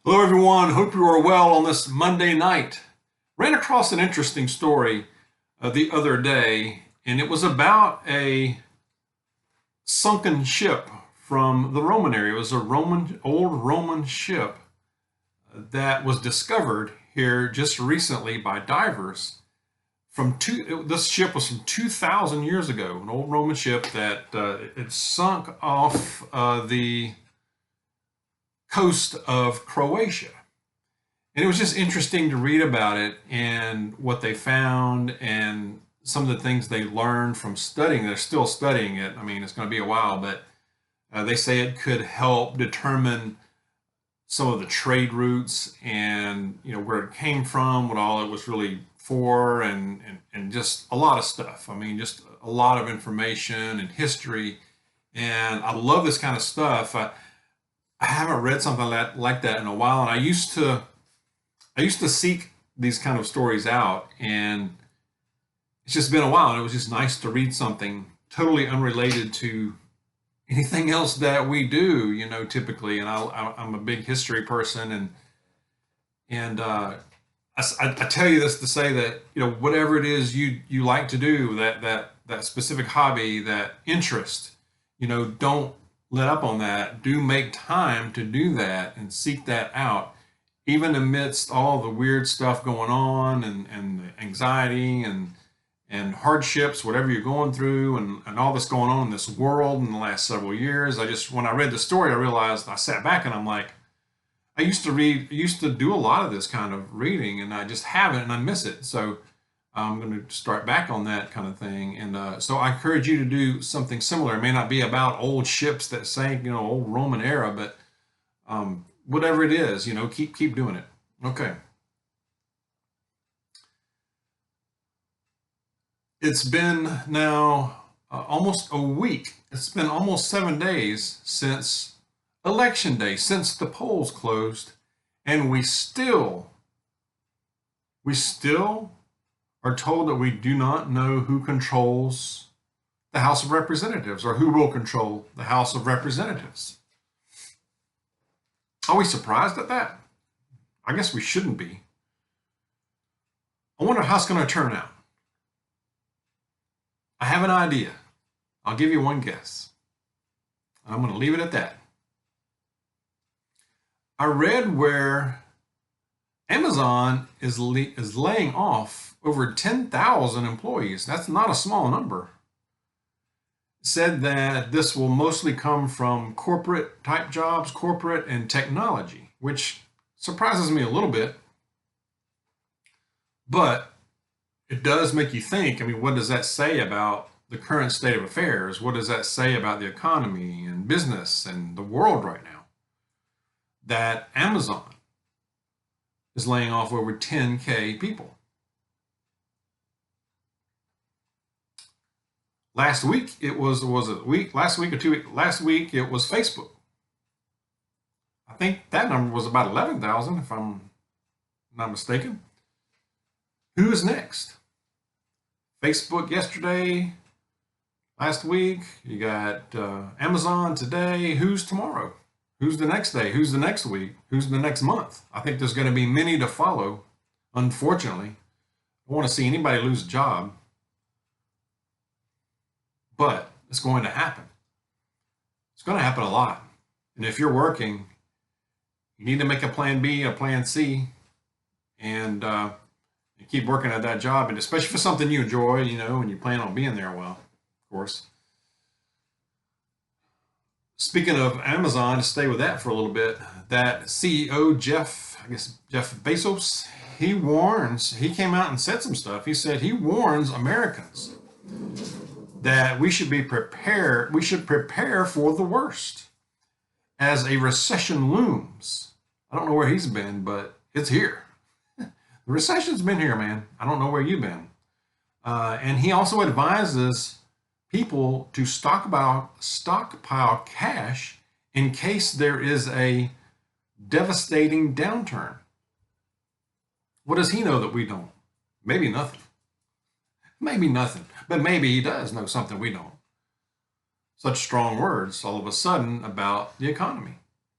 Hello, everyone. Hope you are well on this Monday night. Ran across an interesting story the other day, and it was about a sunken ship from the Roman area. It was a old Roman ship that was discovered here just recently by divers. This ship was from 2,000 years ago, an old Roman ship that it sunk off the coast of Croatia. And it was just interesting to read about it and what they found and some of the things they learned from studying. They're still studying it. I mean, it's going to be a while, but they say it could help determine some of the trade routes and where it came from, what all it was really for, and just a lot of stuff. I mean, just a lot of information and history. And I love this kind of stuff. I haven't read something like that in a while, and I used to seek these kind of stories out, and it's just been a while, and it was just nice to read something totally unrelated to anything else that we do, typically. And I'm a big history person, and I tell you this to say that whatever it is you like to do, that specific hobby, that interest, don't let up on that. Do make time to do that and seek that out even amidst all the weird stuff going on and the anxiety and hardships, whatever you're going through, and all this going on in this world in the last several years. When I read the story, I realized, I sat back and I'm like, I used to do a lot of this kind of reading, and I just haven't, and I miss it. So I'm going to start back on that kind of thing. And so I encourage you to do something similar. It may not be about old ships that sank, old Roman era, but whatever it is, keep doing it. Okay. It's been now almost a week. It's been almost 7 days since Election Day, since the polls closed, and we still are told that we do not know who controls the House of Representatives or who will control the House of Representatives. Are we surprised at that? I guess we shouldn't be. I wonder how it's going to turn out. I have an idea. I'll give you one guess. I'm going to leave it at that. I read where Amazon is laying off over 10,000 employees. That's not a small number. Said that this will mostly come from corporate type jobs, corporate and technology, which surprises me a little bit. But it does make you think. I mean, what does that say about the current state of affairs? What does that say about the economy and business and the world right now? That Amazon is laying off over 10K people. Last week it was last week or 2 weeks, last week it was Facebook. I think that number was about 11,000, if I'm not mistaken. Who is next? Facebook yesterday, last week. You got Amazon today. Who's tomorrow? Who's the next day? Who's the next week? Who's the next month? I think there's going to be many to follow, unfortunately. I don't want to see anybody lose a job, but it's going to happen. It's going to happen a lot. And if you're working, you need to make a plan B, a plan C, and keep working at that job, and especially for something you enjoy, and you plan on being there a while, of course. Speaking of Amazon, to stay with that for a little bit, that CEO, Jeff Bezos, he came out and said some stuff. He said he warns Americans that we should prepare for the worst as a recession looms. I don't know where he's been, but it's here. The recession's been here, man. I don't know where you've been. And he also advises people to stockpile cash in case there is a devastating downturn. What does he know that we don't? Maybe nothing. Maybe nothing. But maybe he does know something we don't. Such strong words all of a sudden about the economy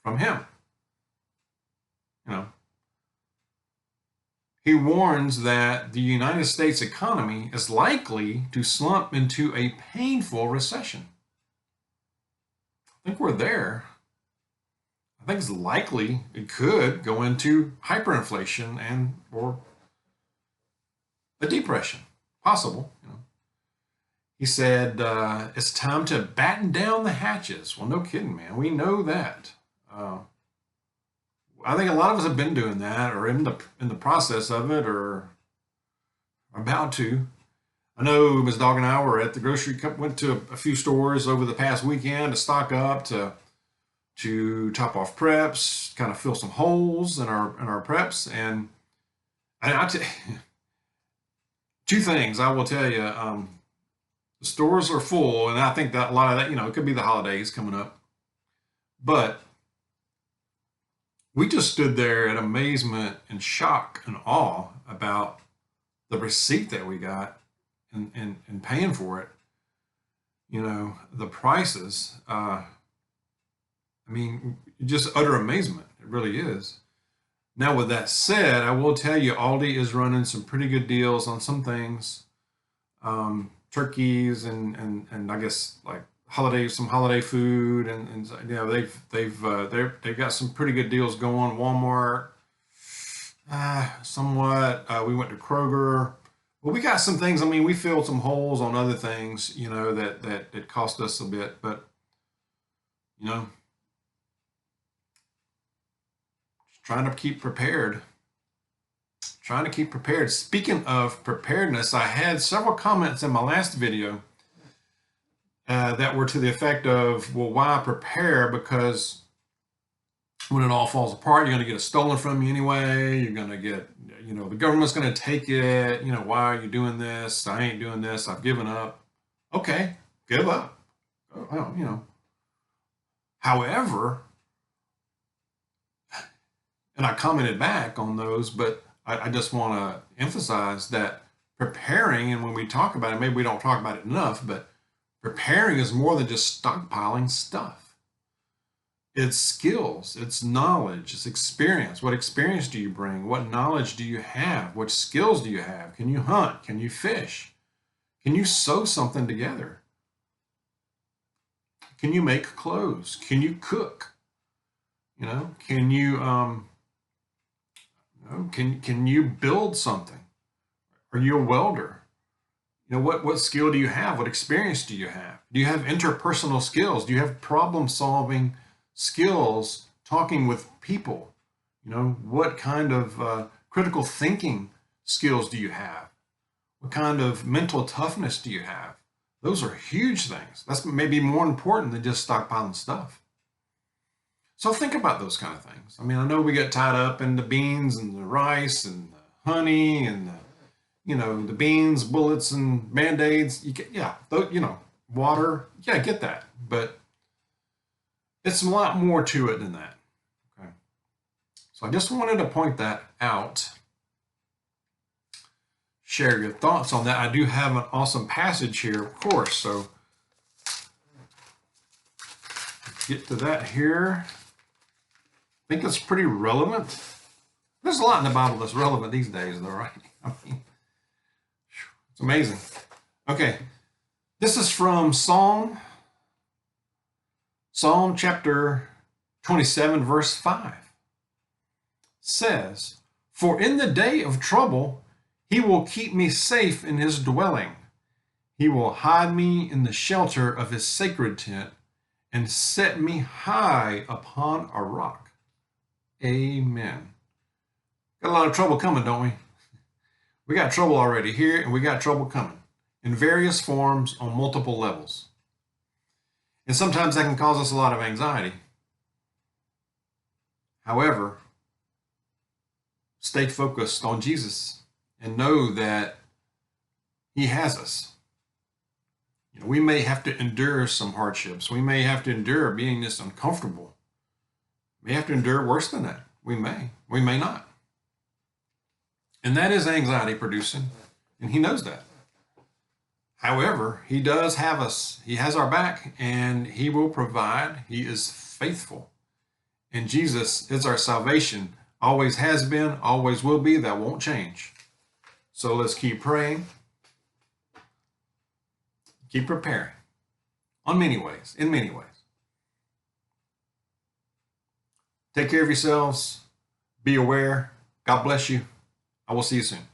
from him. You know, he warns that the United States economy is likely to slump into a painful recession. I think we're there. I think it's likely it could go into hyperinflation and or a depression. Possible. You know. He said, it's time to batten down the hatches. Well, no kidding, man. We know that. I think a lot of us have been doing that or in the process of it or about to. I know Ms. Dog and I were at the grocery, went to a few stores over the past weekend to stock up, to top off preps, kind of fill some holes in our preps. And two things I will tell you. The stores are full, and I think that a lot of that, you know, it could be the holidays coming up. But we just stood there in amazement and shock and awe about the receipt that we got and paying for it. You know, the prices. I mean, just utter amazement. It really is. Now, with that said, I will tell you, Aldi is running some pretty good deals on some things. Turkeys and I guess like some holiday food and you know they've got some pretty good deals going. Walmart, somewhat. We went to Kroger. Well, we got some things. I mean, we filled some holes on other things, you know, that it cost us a bit, but you know, just trying to keep prepared. Trying to keep prepared. Speaking of preparedness, I had several comments in my last video that were to the effect of, well, why prepare? Because when it all falls apart, you're going to get it stolen from you anyway. You're going to get, you know, the government's going to take it. You know, why are you doing this? I ain't doing this. I've given up. Okay, give up. Well, you know. However, and I commented back on those, but I just want to emphasize that preparing, and when we talk about it, maybe we don't talk about it enough, but preparing is more than just stockpiling stuff. It's skills, it's knowledge, it's experience. What experience do you bring? What knowledge do you have? What skills do you have? Can you hunt? Can you fish? Can you sew something together? Can you make clothes? Can you cook? You know, can you can you build something? Are you a welder? You know, what skill do you have? What experience do you have? Do you have interpersonal skills? Do you have problem solving skills, talking with people? You know, what kind of critical thinking skills do you have? What kind of mental toughness do you have? Those are huge things. That's maybe more important than just stockpiling stuff. So think about those kind of things. I mean, I know we get tied up in the beans and the rice and the honey and the, you know, the beans, bullets, and Band-Aids. You know, water. Yeah, I get that. But it's a lot more to it than that. Okay. So I just wanted to point that out. Share your thoughts on that. I do have an awesome passage here, of course. So get to that here. I think it's pretty relevant. There's a lot in the Bible that's relevant these days, though, right? I mean, it's amazing. Okay, this is from Psalm chapter 27, verse 5. Says, "For in the day of trouble, he will keep me safe in his dwelling. He will hide me in the shelter of his sacred tent and set me high upon a rock." Amen. Got a lot of trouble coming, don't we? We got trouble already here, and we got trouble coming in various forms on multiple levels. And sometimes that can cause us a lot of anxiety. However, stay focused on Jesus and know that he has us. You know, we may have to endure some hardships. We may have to endure being this uncomfortable. We may have to endure worse than that. We may not. And that is anxiety producing, and he knows that. However, he does have us. He has our back, and he will provide. He is faithful. And Jesus is our salvation always has been, always will be. That won't change. So let's keep praying, keep preparing in many ways. Take care of yourselves. Be aware. God bless you. I will see you soon.